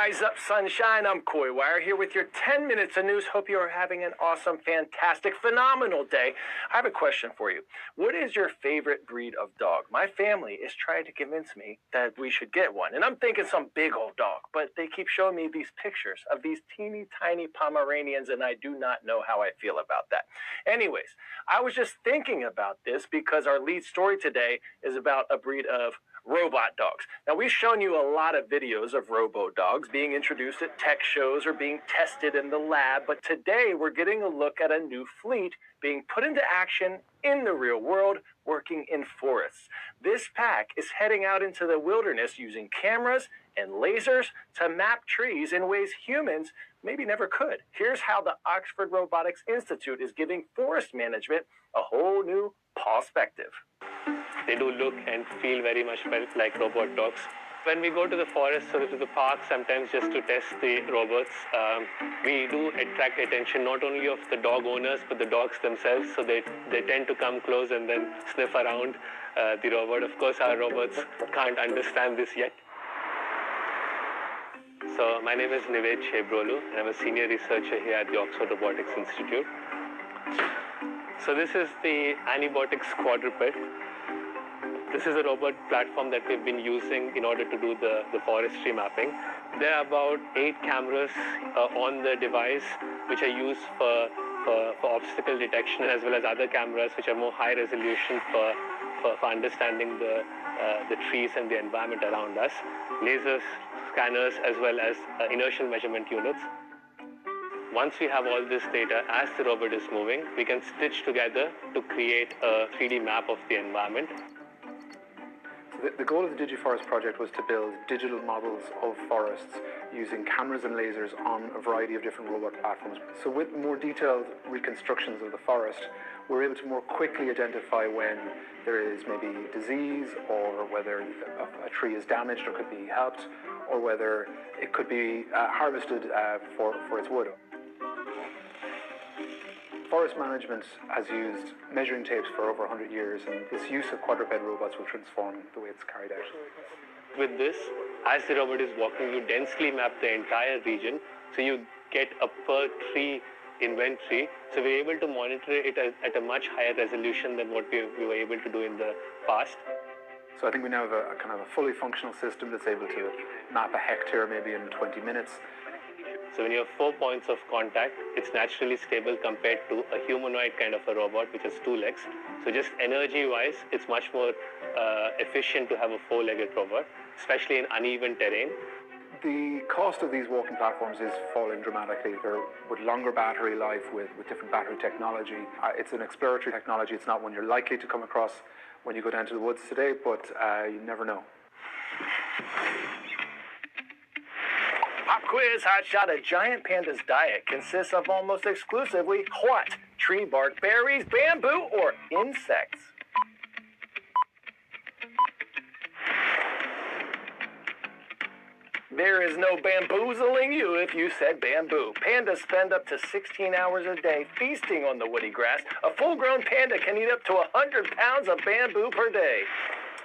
Rise up, sunshine. I'm Coy Wire here with your 10 minutes of news. Hope you are having an awesome, fantastic, phenomenal day. I have a question for you. What is your favorite breed of dog? My family is trying to convince me that we should get one. And I'm thinking some big old dog, but they keep showing me these pictures of these teeny tiny Pomeranians, and I do not know how I feel about that. Anyways, I was just thinking about this because our lead story today is about a breed of robot dogs. Now, we've shown you a lot of videos of robo dogs being introduced at tech shows or being tested in the lab, but today we're getting a look at a new fleet being put into action in the real world, working in forests. This pack is heading out into the wilderness using cameras and lasers to map trees in ways humans maybe never could. Here's how the Oxford Robotics Institute is giving forest management a whole new perspective. They do look and feel very much like robot dogs. When we go to the forest or to the park, sometimes just to test the robots, we do attract attention not only of the dog owners, but the dogs themselves. So they tend to come close and then sniff around the robot. Of course, our robots can't understand this yet. So my name is Nived Shebrolu, and I'm a senior researcher here at the Oxford Robotics Institute. So this is the Anibotics quadruped. This is a robot platform that we've been using in order to do the forestry mapping. There are about 8 cameras on the device, which are used for obstacle detection, as well as other cameras which are more high resolution for understanding the trees and the environment around us. Lasers, scanners, as well as inertial measurement units. Once we have all this data, as the robot is moving, we can stitch together to create a 3D map of the environment. The goal of the DigiForest project was to build digital models of forests using cameras and lasers on a variety of different robot platforms. So with more detailed reconstructions of the forest, we're able to more quickly identify when there is maybe disease, or whether a tree is damaged or could be helped, or whether it could be harvested for its wood. Forest management has used measuring tapes for over 100 years, and this use of quadruped robots will transform the way it's carried out. With this, as the robot is walking, you densely map the entire region, so you get a per tree inventory. So we're able to monitor it at a much higher resolution than what we were able to do in the past. So I think we now have a kind of a fully functional system that's able to map a hectare maybe in 20 minutes. So when you have 4 points of contact, it's naturally stable compared to a humanoid kind of a robot, which has 2 legs. So just energy-wise, it's much more efficient to have a 4-legged robot, especially in uneven terrain. The cost of these walking platforms is falling dramatically. They're with longer battery life, with different battery technology. It's an exploratory technology. It's not one you're likely to come across when you go down to the woods today, but you never know. Pop quiz, hot shot. A giant panda's diet consists of almost exclusively what? Tree bark, berries, bamboo, or insects? There is no bamboozling you if you said bamboo. Pandas spend up to 16 hours a day feasting on the woody grass. A full-grown panda can eat up to 100 pounds of bamboo per day.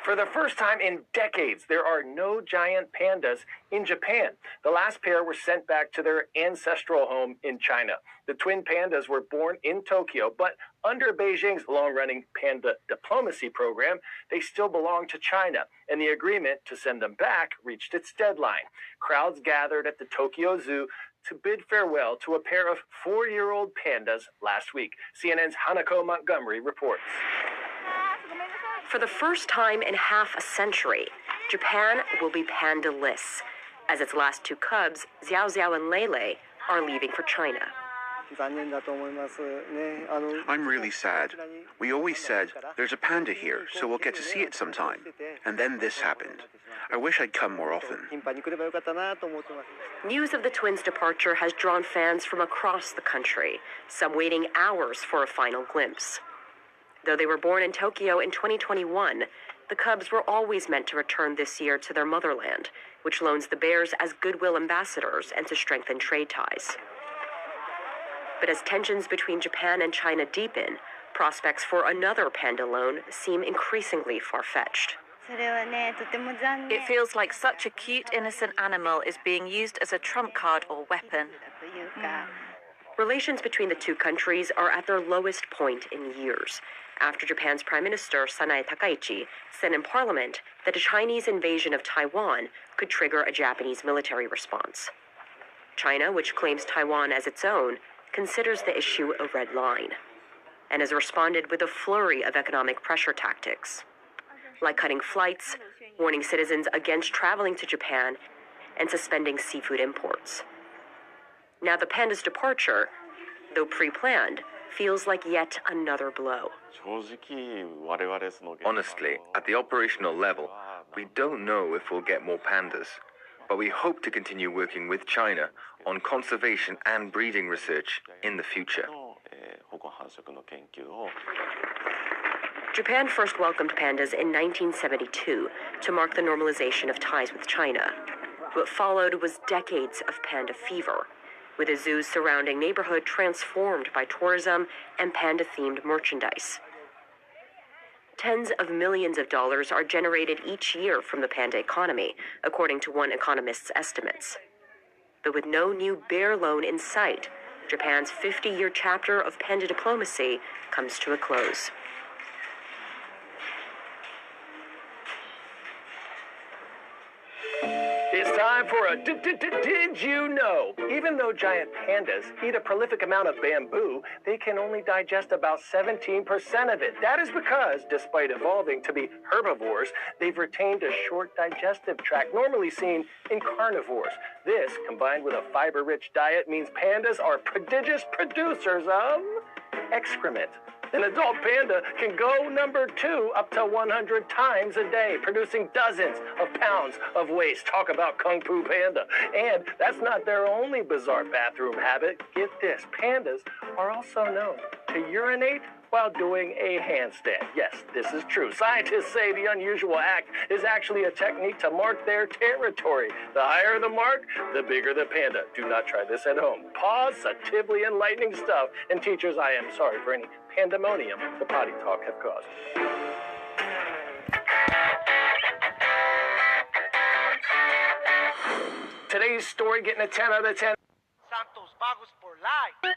For the first time in decades, there are no giant pandas in Japan. The last pair were sent back to their ancestral home in China. The twin pandas were born in Tokyo, but under Beijing's long-running panda diplomacy program, they still belong to China, and the agreement to send them back reached its deadline. Crowds gathered at the Tokyo Zoo to bid farewell to a pair of 4-year-old pandas last week. CNN's Hanako Montgomery reports. For the first time in half a century, Japan will be panda-less, as its last 2 cubs, Xiao Xiao and Lele, are leaving for China. I'm really sad. We always said, there's a panda here, so we'll get to see it sometime. And then this happened. I wish I'd come more often. News of the twins' departure has drawn fans from across the country, some waiting hours for a final glimpse. Though they were born in Tokyo in 2021, the cubs were always meant to return this year to their motherland, which loans the bears as goodwill ambassadors and to strengthen trade ties. But as tensions between Japan and China deepen, prospects for another panda loan seem increasingly far-fetched. It feels like such a cute, innocent animal is being used as a trump card or weapon. Relations between the two countries are at their lowest point in years, after Japan's Prime Minister Sanae Takaichi said in Parliament that a Chinese invasion of Taiwan could trigger a Japanese military response. China, which claims Taiwan as its own, considers the issue a red line, and has responded with a flurry of economic pressure tactics, like cutting flights, warning citizens against traveling to Japan, and suspending seafood imports. Now the panda's departure, though pre-planned, feels like yet another blow. Honestly, at the operational level, we don't know if we'll get more pandas, but we hope to continue working with China on conservation and breeding research in the future. Japan first welcomed pandas in 1972 to mark the normalization of ties with China. What followed was decades of panda fever, with a zoo's surrounding neighborhood transformed by tourism and panda-themed merchandise. Tens of millions of dollars are generated each year from the panda economy, according to one economist's estimates. But with no new bear loan in sight, Japan's 50-year chapter of panda diplomacy comes to a close. It's time for a Did You Know? Even though giant pandas eat a prolific amount of bamboo, they can only digest about 17% of it. That is because, despite evolving to be herbivores, they've retained a short digestive tract normally seen in carnivores. This, combined with a fiber-rich diet, means pandas are prodigious producers of excrement. An adult panda can go number 2 up to 100 times a day, producing dozens of pounds of waste. Talk about Kung Fu Panda. And that's not their only bizarre bathroom habit. Get this, pandas are also known to urinate while doing a handstand. Yes, this is true. Scientists say the unusual act is actually a technique to mark their territory. The higher the mark, the bigger the panda. Do not try this at home. Positively enlightening stuff. And teachers, I am sorry for any pandemonium the potty talk have caused. Today's story getting a 10 out of 10. Santos Vagos por life.